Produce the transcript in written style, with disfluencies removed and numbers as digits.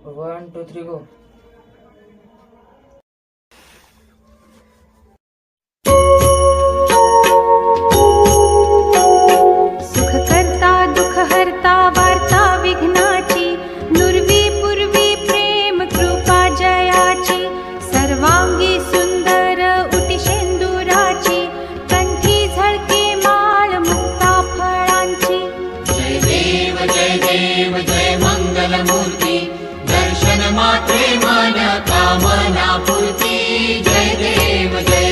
1 2 3 गो. सुख करता दुख हरता वार्ता विघ्नाची, नुरवी पूर्वी प्रेम कृपा जयाची, सर्वांगी सुंदर उटी शेंदुराची, कंठी झळके माळ मुक्ता फळांची. जय देव जय मंगल मूर्ती, दर्शन मात्रे मन कामना पूर्ती. जय देव जय